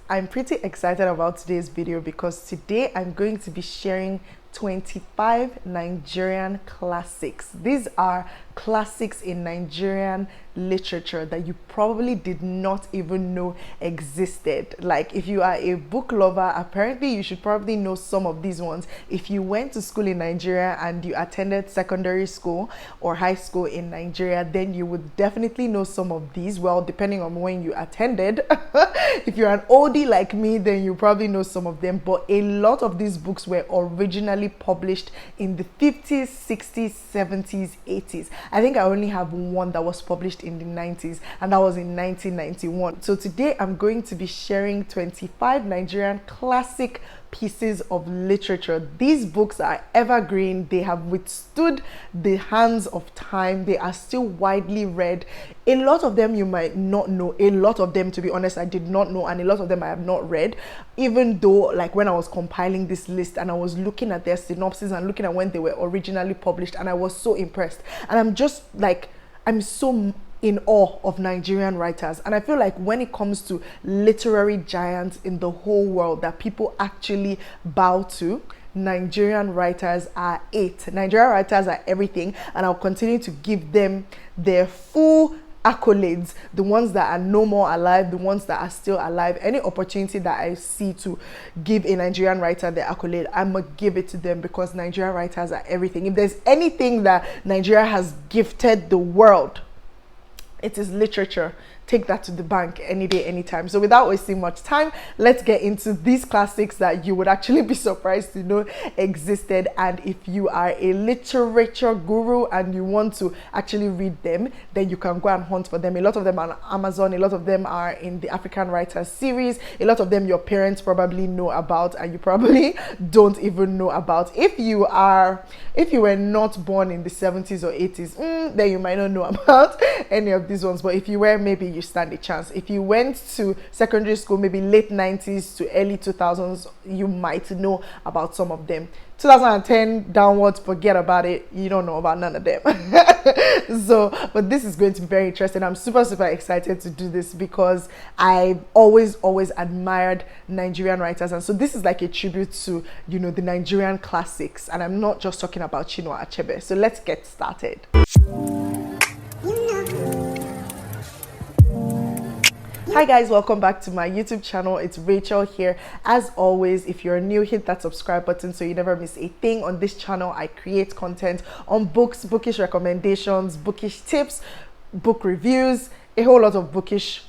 I'm pretty excited about today's video because today I'm going to be sharing 25 Nigerian classics. These are classics in Nigerian literature that you probably did not even know existed. Like, if you are a book lover, apparently you should probably know some of these ones. If you went to school in Nigeria and you attended secondary school or high school in Nigeria, then you would definitely know some of these. Well, depending on when you attended. If you're an oldie like me, then you probably know some of them, but a lot of these books were originally published in the 50s, 60s, 70s, 80s. I think I only have one that was published in the 90s, and that was in 1991. So today I'm going to be sharing 25 Nigerian classic pieces of literature. These books are evergreen. They have withstood the hands of time. They are still widely read. A lot of them you might not know. A lot of them, to be honest, I did not know, and a lot of them I have not read, even though, like, when I was compiling this list and I was looking at their synopsis and looking at when they were originally published, and I was so impressed. And I'm just like, I'm so in awe of Nigerian writers. And I feel like when it comes to literary giants in the whole world that people actually bow to, Nigerian writers are it. Nigerian writers are everything, and I'll continue to give them their full accolades, the ones that are no more alive, the ones that are still alive. Any opportunity that I see to give a Nigerian writer the accolade, I'm gonna give it to them, because Nigerian writers are everything. If there's anything that Nigeria has gifted the world, it is literature. Take that to the bank any day, anytime. So without wasting much time, let's get into these classics that you would actually be surprised to know existed. And if you are a literature guru and you want to actually read them, then you can go and hunt for them. A lot of them are on Amazon. A lot of them are in the African Writers series. A lot of them your parents probably know about, and you probably don't even know about. If you were not born in the 70s or 80s, then you might not know about any of these ones. But if you were, maybe you stand a chance. If you went to secondary school, maybe late 90s to early 2000s, you might know about some of them. 2010 downwards, forget about it. You don't know about none of them. So, but this is going to be very interesting. I'm super excited to do this because I've always admired Nigerian writers, and so this is like a tribute to, you know, the Nigerian classics. And I'm not just talking about Chinua Achebe. So let's get started. Hi guys, welcome back to my YouTube channel. It's Rachel here. As always, if you're new, hit that subscribe button so you never miss a thing. On this channel, I create content on books, bookish recommendations, bookish tips, book reviews, a whole lot of bookish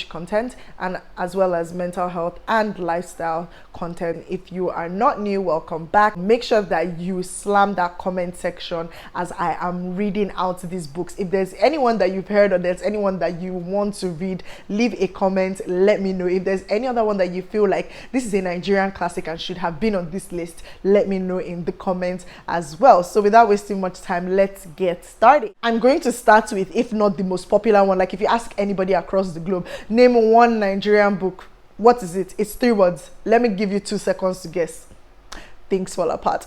content, and as well as mental health and lifestyle content. If you are not new, welcome back. Make sure that you slam that comment section as I am reading out these books. If there's anyone that you've heard or there's anyone that you want to read, leave a comment, let me know. If there's any other one that you feel like this is a Nigerian classic and should have been on this list, let me know in the comments as well. So without wasting much time, let's get started. I'm going to start with, if not the most popular one, like if you ask anybody across the globe, name one Nigerian book, what is it? It's 3 words. Let me give you 2 seconds to guess. Things Fall Apart.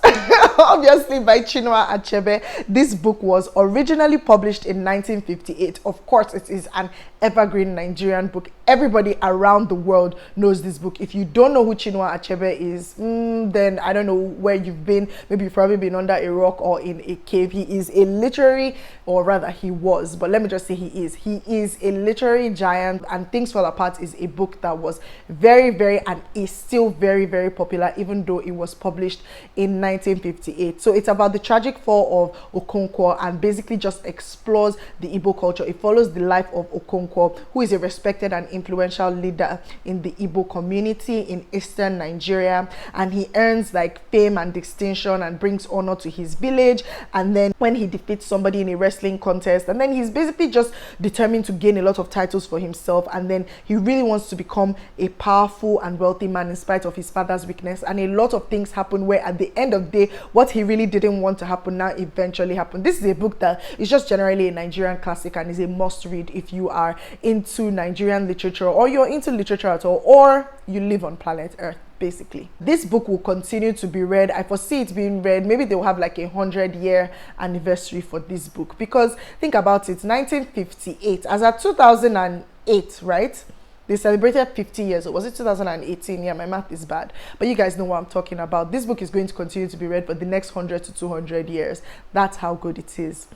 Obviously by Chinua Achebe. This book was originally published in 1958. Of course, it is an evergreen Nigerian book. Everybody around the world knows this book. If you don't know who Chinua Achebe is, then I don't know where you've been. Maybe you've probably been under a rock or in a cave. He is a literary, or rather he was, but let me just say he is a literary giant. And Things Fall Apart is a book that was very and is still very popular, even though it was published in 1958. So it's about the tragic fall of Okonkwo and basically just explores the Igbo culture. It follows the life of Okonkwo, who is a respected and influential leader in the Igbo community in eastern Nigeria, and he earns like fame and distinction and brings honor to his village. And then when he defeats somebody in a wrestling contest, and then he's basically just determined to gain a lot of titles for himself, and then he really wants to become a powerful and wealthy man in spite of his father's weakness. And a lot of things happen where at the end of the day, what he really didn't want to happen now eventually happened. This is a book that is just generally a Nigerian classic and is a must read if you are into Nigerian literature, or you're into literature at all, or you live on planet Earth. Basically, this book will continue to be read. I foresee it being read. Maybe they'll have like a 100-year anniversary for this book, because think about it, 1958 as at 2008, right? They celebrated 50 years. Or was it 2018? Yeah, my math is bad. But you guys know what I'm talking about. This book is going to continue to be read for the next 100 to 200 years. That's how good it is.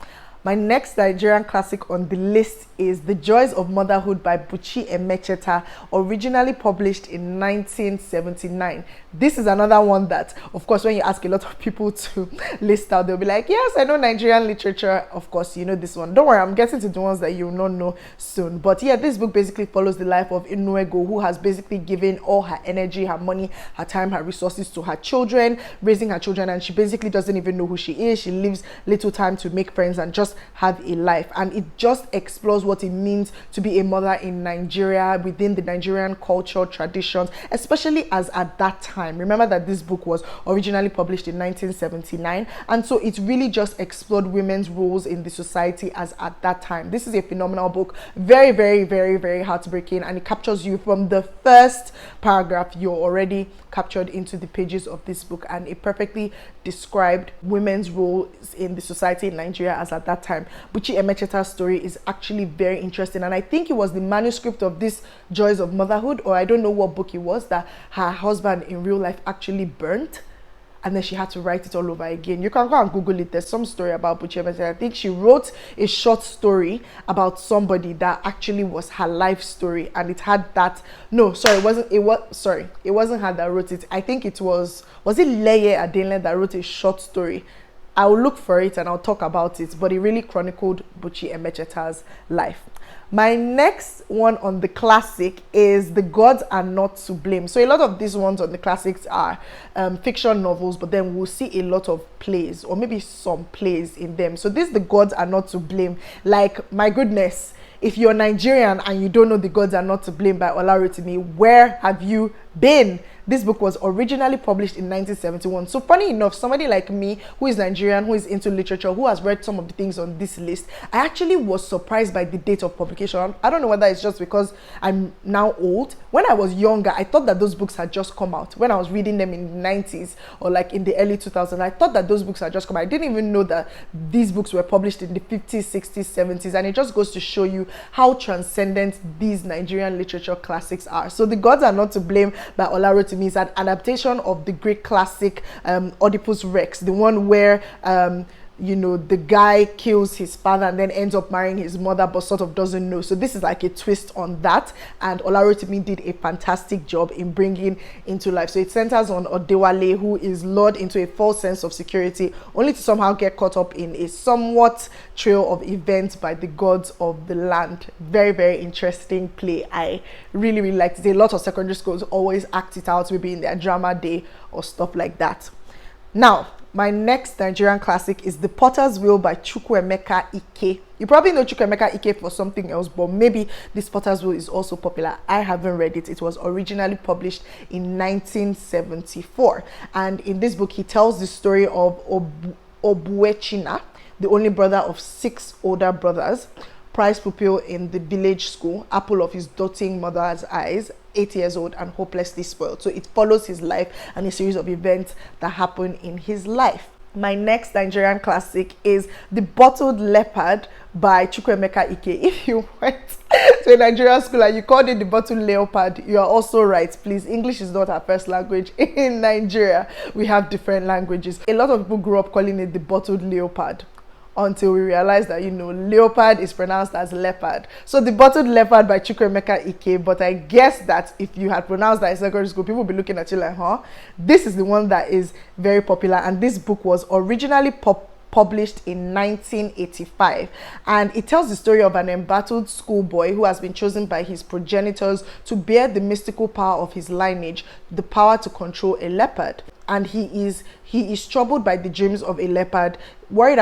My next Nigerian classic on the list is The Joys of Motherhood by Buchi Emecheta, originally published in 1979. This is another one that, of course, when you ask a lot of people to list out, they'll be like, yes, I know Nigerian literature. Of course, you know this one. Don't worry, I'm getting to the ones that you will not know soon. But yeah, this book basically follows the life of Inuego, who has basically given all her energy, her money, her time, her resources to her children, raising her children, and she basically doesn't even know who she is. She leaves little time to make friends and just have a life. And it just explores what it means to be a mother in Nigeria, within the Nigerian culture, traditions, especially as at that time. Remember that this book was originally published in 1979, and so it really just explored women's roles in the society as at that time. This is a phenomenal book, very, very, very, very heartbreaking, and it captures you from the first paragraph. You're already captured into the pages of this book, and it perfectly described women's roles in the society in Nigeria as at that time. Buchi Emecheta's story is actually very interesting, and I think it was the manuscript of this Joys of Motherhood, or I don't know what book it was, that her husband in real life actually burnt, and then she had to write it all over again. You can go and Google it. There's some story about Buchi Emecheta. I think she wrote a short story about somebody that actually was her life story, and it had that. No, sorry, it wasn't her that wrote it. I think it was it Leye Adenle that wrote a short story. I'll look for it and I'll talk about it, but it really chronicled Buchi Emecheta's life. My next one on the classic is The Gods Are Not to Blame. So a lot of these ones on the classics are fiction novels, but then we'll see a lot of plays, or maybe some plays in them. So this The Gods Are Not to Blame. Like, my goodness, if you're Nigerian and you don't know The Gods Are Not to Blame by Olarotimi, where have you been? This book was originally published in 1971. So funny enough, somebody like me who is Nigerian, who is into literature, who has read some of the things on this list, I actually was surprised by the date of publication. I don't know whether it's just because I'm now old. When I was younger, I thought that those books had just come out. When I was reading them in the 90s or like in the early 2000s, I thought that those books had just come out. I didn't even know that these books were published in the 50s, 60s, 70s. And it just goes to show you how transcendent these Nigerian literature classics are. So The Gods Are Not to Blame by Olarotimi is an adaptation of the Greek classic Oedipus Rex, the one where you know, the guy kills his father and then ends up marrying his mother but sort of doesn't know. So this is like a twist on that, and Olarotimi did a fantastic job in bringing into life. So it centers on Odewale, who is lured into a false sense of security only to somehow get caught up in a somewhat trail of events by the gods of the land. Very, very interesting play. I really, really liked it. A lot of secondary schools always act it out, maybe in their drama day or stuff like that. Now, my next Nigerian classic is The Potter's Wheel by Chukwuemeka Ike. You probably know Chukwuemeka Ike for something else, but maybe this Potter's Wheel is also popular. I haven't read it. It was originally published in 1974. And in this book, he tells the story of Obuechina, the only brother of 6 older brothers, prize pupil in the village school, apple of his doting mother's eyes, 8 years old and hopelessly spoiled. So it follows his life and a series of events that happen in his life. My next Nigerian classic is The Bottled Leopard by Chukwuemeka Ike. If you went to a Nigerian school and you called it The Bottled Leopard, you are also right. Please, English is not our first language in Nigeria. We have different languages. A lot of people grew up calling it The Bottled Leopard, until we realized that, you know, leopard is pronounced as leopard. So The Bottled Leopard by Chukwuemeka Ike. But I guess that if you had pronounced that in secondary school, people would be looking at you like, huh? This is the one that is very popular, and this book was originally published in 1985, and it tells the story of an embattled schoolboy who has been chosen by his progenitors to bear the mystical power of his lineage, the power to control a leopard. And he is troubled by the dreams of a leopard. Worried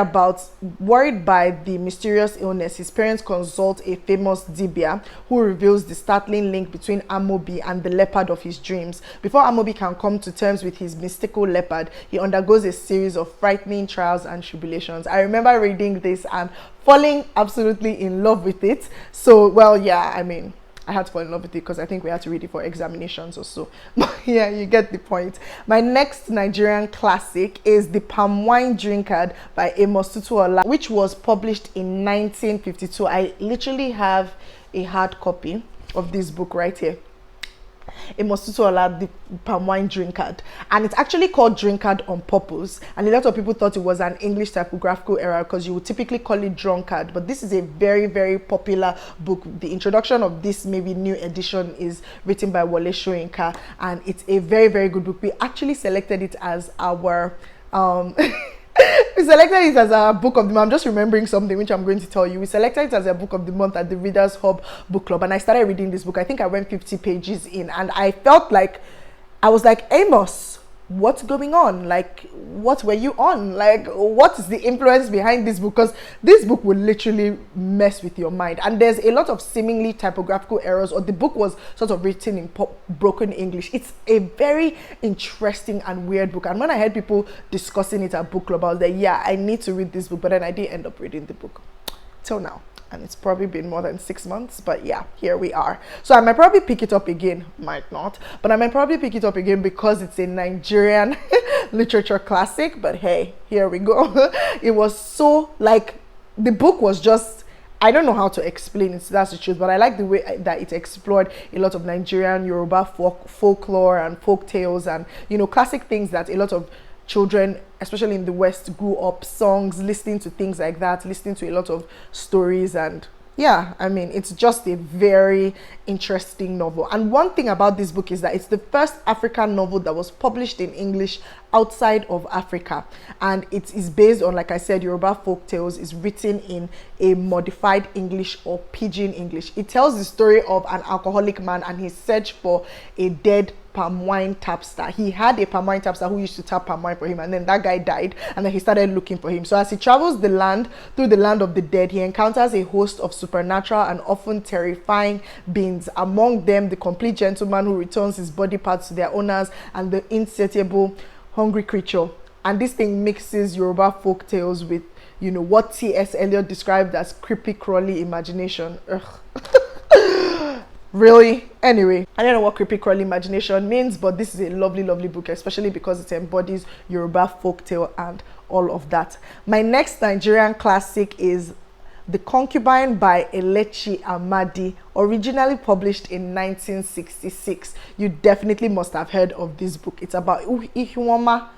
by the mysterious illness, his parents consult a famous Dibia who reveals the startling link between Amobi and the leopard of his dreams. Before Amobi can come to terms with his mystical leopard, he undergoes a series of frightening trials and tribulations. I remember reading this and falling absolutely in love with it. So, well, yeah, I mean, I had to fall in love with it because I think we had to read it for examinations or so. But yeah, you get the point. My next Nigerian classic is The Palm Wine Drinkard by Amos Tutuola, which was published in 1952. I literally have a hard copy. of this book right here. Emosusuola, the palm wine drinkard, and it's actually called drinkard on purpose, and a lot of people thought it was an English typographical error because you would typically call it drunkard, but this is a very, very popular book. The introduction of this maybe new edition is written by Wole Soyinka, and it's a very, very good book. We actually selected it as our we selected it as our book of the month. I'm just remembering something which I'm going to tell you. We selected it as a book of the month at the Readers Hub Book Club, and I started reading this book. I think I went 50 pages in, and I felt like I was like, Amos, what's going on? Like, what were you on? Like, what is the influence behind this book? Because this book will literally mess with your mind, and there's a lot of seemingly typographical errors, or the book was sort of written in broken English. It's a very interesting and weird book, and when I heard people discussing it at book club, I was like, yeah, I need to read this book, but then I didn't end up reading the book till now. And it's probably been more than 6 months, but yeah, here we are. So I might probably pick it up again, might not, but I might probably pick it up again because it's a Nigerian literature classic. But hey, here we go. It was so, like, the book was just, I don't know how to explain it, that's the truth, but I like the way that it explored a lot of Nigerian Yoruba folklore and folk tales, and, you know, classic things that a lot of children, especially in the West, grew up, songs, listening to things like that, listening to a lot of stories. And yeah, I mean, it's just a very interesting novel. And one thing about this book is that it's the first African novel that was published in English outside of Africa, and it is based on, like I said, Yoruba folk tales. Is written in a modified English, or pidgin English. It tells the story of an alcoholic man and his search for a dead palm wine tapster. He had a palm wine tapster who used to tap palm wine for him, and then that guy died, and then he started looking for him. So as he travels the land, through the land of the dead, he encounters a host of supernatural and often terrifying beings. Among them, the complete gentleman who returns his body parts to their owners, and the insatiable hungry creature. And this thing mixes Yoruba folk tales with, you know, what T.S. Eliot described as creepy crawly imagination. Ugh. Really? Anyway, I don't know what creepy crawly imagination means, but this is a lovely, lovely book, especially because it embodies Yoruba folktale and all of that. My next Nigerian classic is The Concubine by Elechi Amadi, originally published in 1966. You definitely must have heard of this book. It's about Ihuoma,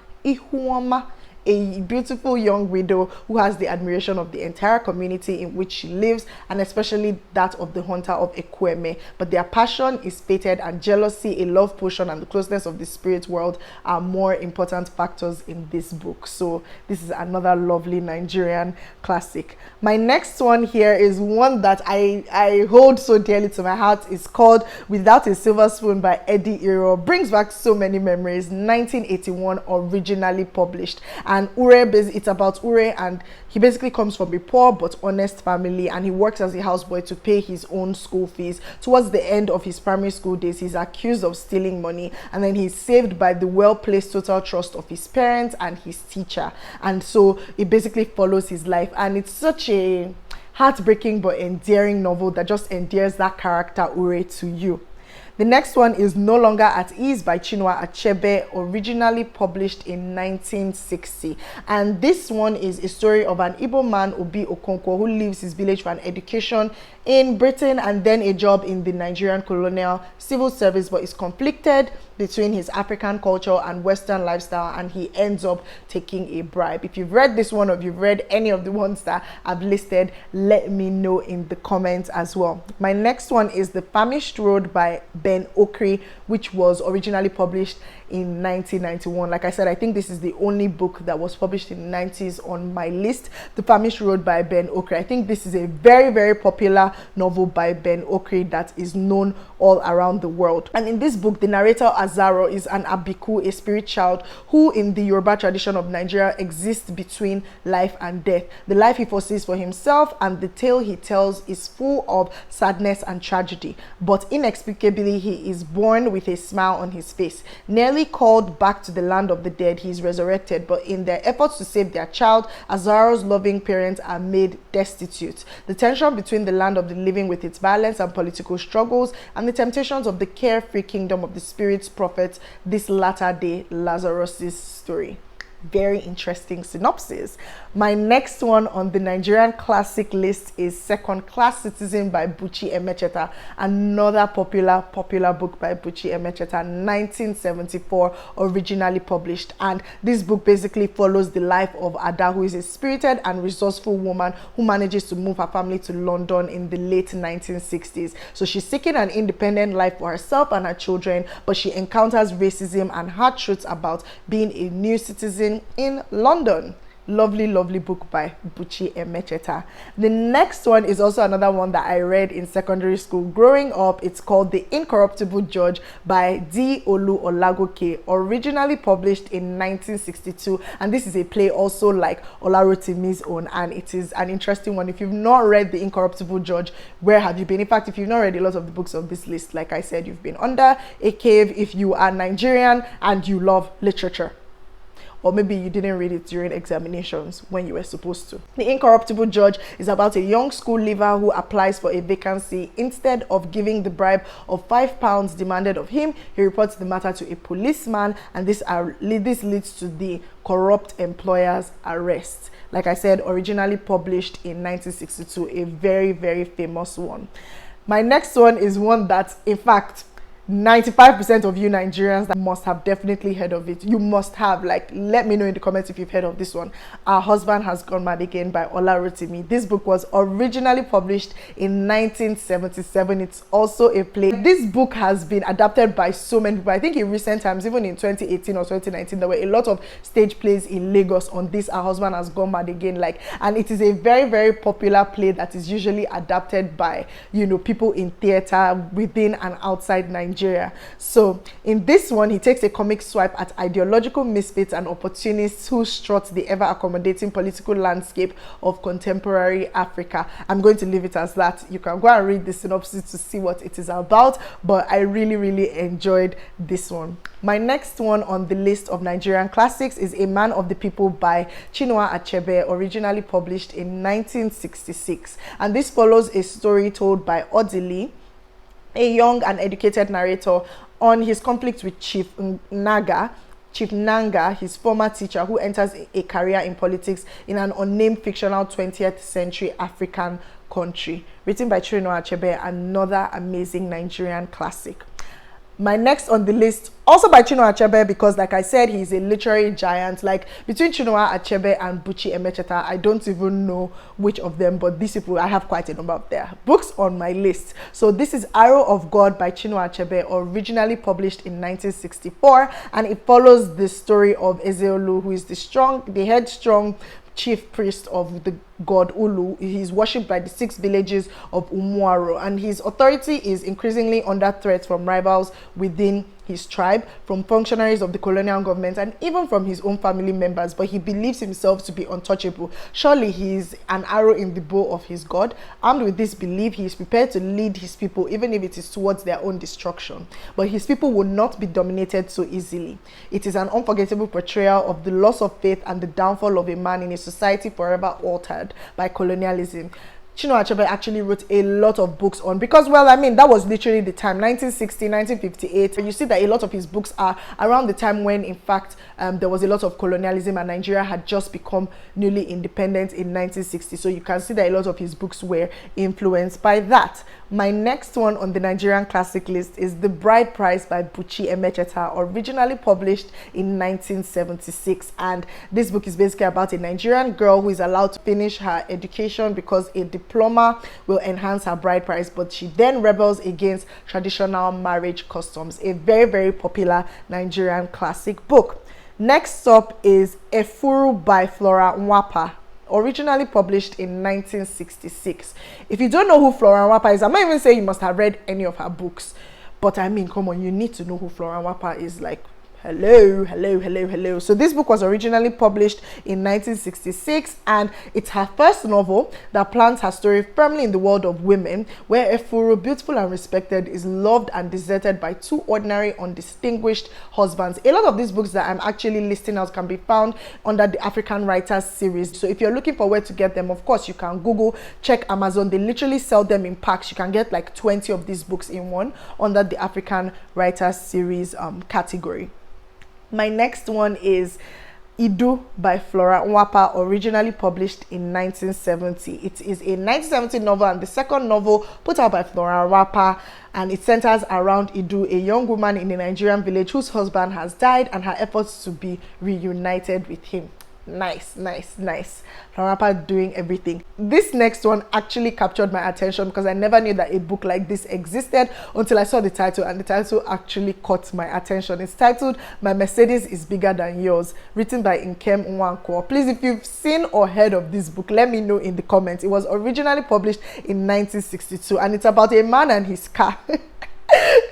a beautiful young widow who has the admiration of the entire community in which she lives, and especially that of the hunter of Ekweme. But their passion is fated, and jealousy, a love potion, and the closeness of the spirit world are more important factors in this book. So this is another lovely Nigerian classic. My next one here is one that I hold so dearly to my heart. It's called Without a Silver Spoon by Eddie Iro. Brings back so many memories. 1981 originally published. And it's about Ure, and he basically comes from a poor but honest family, and he works as a houseboy to pay his own school fees. Towards the end of his primary school days, he's accused of stealing money, and then he's saved by the well-placed total trust of his parents and his teacher. And so it basically follows his life, and it's such a heartbreaking but endearing novel that just endears that character Ure to you. The next one is No Longer at Ease by Chinua Achebe, originally published in 1960. And this one is a story of an Igbo man, Obi Okonkwo, who leaves his village for an education in Britain and then a job in the Nigerian colonial civil service, but is conflicted between his African culture and Western lifestyle, and he ends up taking a bribe. If you've read this one, or if you've read any of the ones that I've listed, let me know in the comments as well. My next one is The Famished Road by Ben Okri, which was originally published in 1991. Like I said, I think this is the only book that was published in the 90s on my list. The Famished Road by Ben Okri. I think this is a very, very popular novel by Ben Okri that is known all around the world. And in this book, the narrator Azaro is an Abiku, a spirit child who in the Yoruba tradition of Nigeria exists between life and death. The life he foresees for himself and the tale he tells is full of sadness and tragedy, but inexplicably he is born with a smile on his face. Nearly called back to the land of the dead, he is resurrected, but in their efforts to save their child, Azaro's loving parents are made destitute. The tension between the land of the living with its violence and political struggles, and the temptations of the carefree kingdom of the spirit's prophet, this latter day Lazarus's story. Very interesting synopsis. My next one on the Nigerian classic list is Second Class Citizen by Buchi Emecheta, another popular book by Buchi Emecheta, 1974, originally published. And this book basically follows the life of Ada, who is a spirited and resourceful woman who manages to move her family to London in the late 1960s. So she's seeking an independent life for herself and her children, but she encounters racism and hard truths about being a new citizen in London. Lovely book by Buchi Emecheta. The next one is also another one that I read in secondary school growing up. It's called The Incorruptible Judge by D. Olu Olagoke, originally published in 1962. And this is a play also like Olarotimi's own, and it is an interesting one. If you've not read The Incorruptible Judge, where have you been? In fact, if you've not read a lot of the books of this list, like I said, you've been under a cave if you are Nigerian and you love literature. Or maybe you didn't read it during examinations when you were supposed to. The Incorruptible Judge is about a young school leaver who applies for a vacancy. Instead of giving the bribe of £5 demanded of him, he reports the matter to a policeman, and this leads to the corrupt employer's arrest. Like I said, originally published in 1962, a very famous one. My next one is one that, in fact, 95% of you Nigerians that must have definitely heard of it. You must have. Like, let me know in the comments if you've heard of this one. Our Husband Has Gone Mad Again by Olarotimi. This book was originally published in 1977. It's also a play. This book has been adapted by so many people. I think in recent times, even in 2018 or 2019, there were a lot of stage plays in Lagos on this Our Husband Has Gone Mad Again. And it is a very popular play that is usually adapted by, you know, people in theater within and outside Nigeria. So in this one, he takes a comic swipe at ideological misfits and opportunists who strut the ever-accommodating political landscape of contemporary Africa. I'm going to leave it as that. You can go and read the synopsis to see what it is about, but I really enjoyed this one. My next one on the list of Nigerian classics is A Man of the People by Chinua Achebe, originally published in 1966. And this follows a story told by Odili, a young and educated narrator, on his conflict with Chief Nanga, his former teacher, who enters a career in politics in an unnamed fictional 20th century African country. Written by Chinua Achebe, another amazing Nigerian classic. My next on the list, also by Chinua Achebe, because like I said, he's a literary giant. Like, between Chinua Achebe and Buchi Emecheta, I don't even know which of them, but these people, I have quite a number of their books on my list. So this is Arrow of God by Chinua Achebe, originally published in 1964, and it follows the story of Ezeolu, who is the headstrong chief priest of the god Ulu. He is worshipped by the 6 villages of Umuaro, and his authority is increasingly under threat from rivals within his tribe, from functionaries of the colonial government, and even from his own family members. But he believes himself to be untouchable. Surely he is an arrow in the bow of his God. Armed with this belief, he is prepared to lead his people, even if it is towards their own destruction. But his people will not be dominated so easily. It is an unforgettable portrayal of the loss of faith and the downfall of a man in a society forever altered by colonialism. Chinua Achebe actually wrote a lot of books on, because, well, I mean, that was literally the time, 1960, 1958. You see that a lot of his books are around the time when, in fact, there was a lot of colonialism and Nigeria had just become newly independent in 1960. So you can see that a lot of his books were influenced by that. My next one on the Nigerian classic list is The Bride Price by Buchi Emecheta, originally published in 1976. And this book is basically about a Nigerian girl who is allowed to finish her education because a diploma will enhance her bride price, but she then rebels against traditional marriage customs. A very popular Nigerian classic book. Next up is Efuru by Flora Nwapa, originally published in 1966. If you don't know who Flora Nwapa is, I'm not even saying you must have read any of her books, but I mean, come on, you need to know who Flora Nwapa is. Like, hello. So this book was originally published in 1966, and it's her first novel that plants her story firmly in the world of women, where Efuru, beautiful and respected, is loved and deserted by 2 ordinary, undistinguished husbands. A lot of these books that I'm actually listing out can be found under the African Writers series. So if you're looking for where to get them, of course, you can Google, check Amazon. They literally sell them in packs. You can get like 20 of these books in one under the African Writers series category. My next one is Idu by Flora Nwapa, originally published in 1970. It is a 1970 novel and the second novel put out by Flora Nwapa, and it centers around Idu, a young woman in a Nigerian village whose husband has died, and her efforts to be reunited with him. Nice. Flora Nwapa doing everything. This next one actually captured my attention because I never knew that a book like this existed until I saw the title, and the title actually caught my attention. It's titled My Mercedes is Bigger Than Yours, written by Nkem Nwankwo. Please, if you've seen or heard of this book, let me know in the comments. It was originally published in 1962, and it's about a man and his car.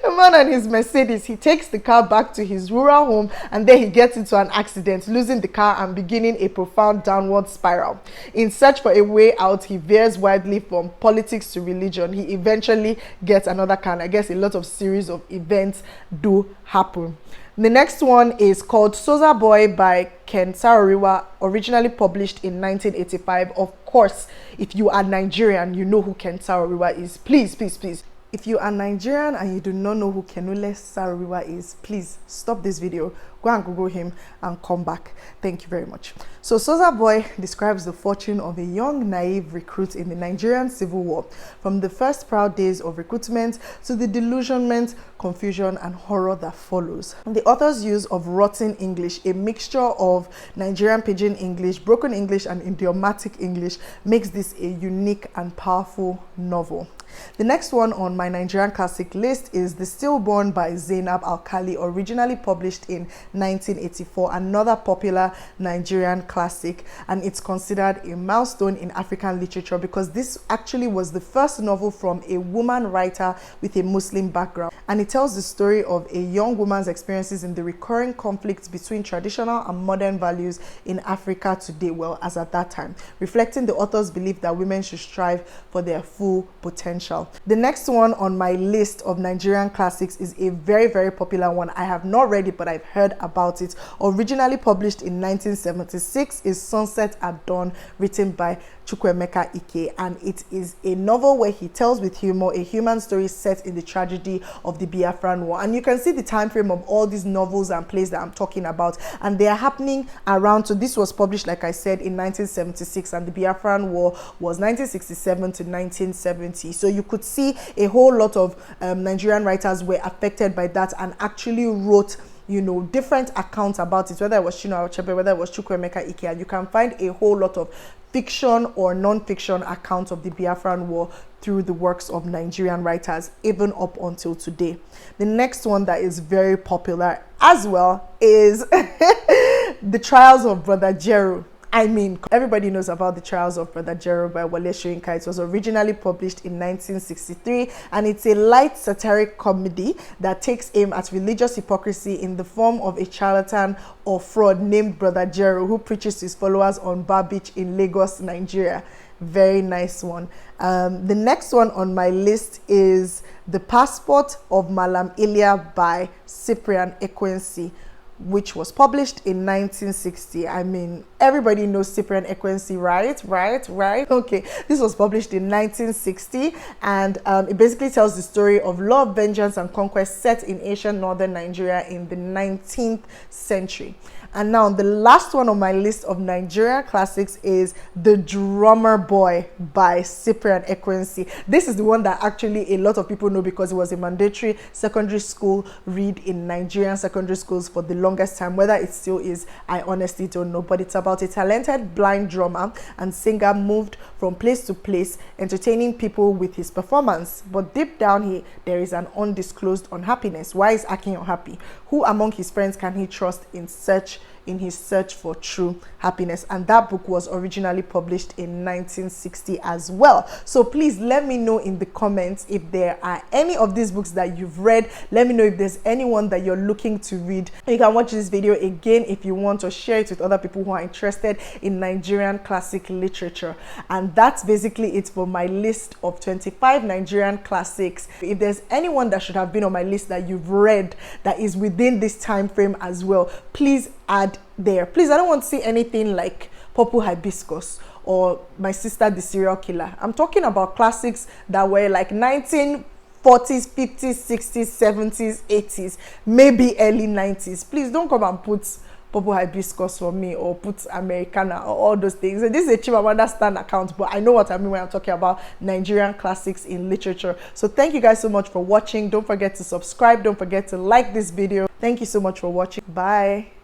A man and his Mercedes. He takes the car back to his rural home, and then he gets into an accident, losing the car and beginning a profound downward spiral. In search for a way out, he veers widely from politics to religion. He eventually gets another car, and I guess a lot of series of events do happen. The next one is called Souza Boy by Ken Saro-Wiwa, originally published in 1985. Of course, if you are Nigerian, you know who Ken Saro-Wiwa is. Please. If you are Nigerian and you do not know who Kenule Saro-Wiwa is, please stop this video, go and Google him and come back. Thank you very much. So Souza Boy describes the fortune of a young, naive recruit in the Nigerian Civil War, from the first proud days of recruitment to the delusionment, confusion, and horror that follows. The author's use of rotten English, a mixture of Nigerian Pidgin English, broken English, and idiomatic English, makes this a unique and powerful novel. The next one on my Nigerian classic list is The Stillborn by Zainab Alkali, originally published in 1984, another popular Nigerian classic, and it's considered a milestone in African literature because this actually was the first novel from a woman writer with a Muslim background, and it tells the story of a young woman's experiences in the recurring conflicts between traditional and modern values in Africa today, well, as at that time, reflecting the author's belief that women should strive for their full potential. The next one on my list of Nigerian classics is a very popular one. I have not read it, but I've heard about it. Originally published in 1976 is Sunset at Dawn, written by Chukwuemeka Ike, and it is a novel where he tells with humor a human story set in the tragedy of the Biafran War. And you can see the time frame of all these novels and plays that I'm talking about, and they are happening around. So this was published, like I said, in 1976, and the Biafran War was 1967 to 1970. So you could see a whole lot of Nigerian writers were affected by that and actually wrote, you know, different accounts about it, whether it was Chinua Achebe, whether it was Chukwuemeka Ike, and you can find a whole lot of fiction or non-fiction accounts of the Biafran War through the works of Nigerian writers, even up until today. The next one that is very popular as well is The Trials of Brother Jero. I mean, everybody knows about The Trials of Brother Jero by Wole Soyinka. It was originally published in 1963, and it's a light satiric comedy that takes aim at religious hypocrisy in the form of a charlatan or fraud named Brother Jero, who preaches to his followers on Bar Beach in Lagos, Nigeria. Very nice one. The next one on my list is The Passport of Malam Iliya by Cyprian Ekwensi, which was published in 1960. I mean, everybody knows Cyprian Ekwensi, right? Okay, this was published in 1960, and it basically tells the story of love, vengeance, and conquest set in ancient northern Nigeria in the 19th century. And now the last one on my list of Nigerian classics is The Drummer Boy by Cyprian Ekwensi. This is the one that actually a lot of people know because it was a mandatory secondary school read in Nigerian secondary schools for the longest time. Whether it still is, I honestly don't know, but it's about a talented blind drummer and singer moved from place to place, entertaining people with his performance. But deep down there is an undisclosed unhappiness. Why is Akin unhappy? Who among his friends can he trust in his search for true happiness? And that book was originally published in 1960 as well. So please let me know in the comments if there are any of these books that you've read. Let me know if there's anyone that you're looking to read. You can watch this video again if you want, or share it with other people who are interested in Nigerian classic literature. And that's basically it for my list of 25 Nigerian classics. If there's anyone that should have been on my list that you've read that is within this time frame as well, please add there. Please, I don't want to see anything like Purple Hibiscus or My Sister the Serial Killer. I'm talking about classics that were like 1940s, 50s, 60s, 70s, 80s, maybe early 90s. Please don't come and put purple hibiscus for me, or put Americana, or all those things. And this is a Chimamanda Stan account, but I know what I mean when I'm talking about Nigerian classics in literature. So thank you guys so much for watching. Don't forget to subscribe. Don't forget to like this video. Thank you so much for watching. Bye.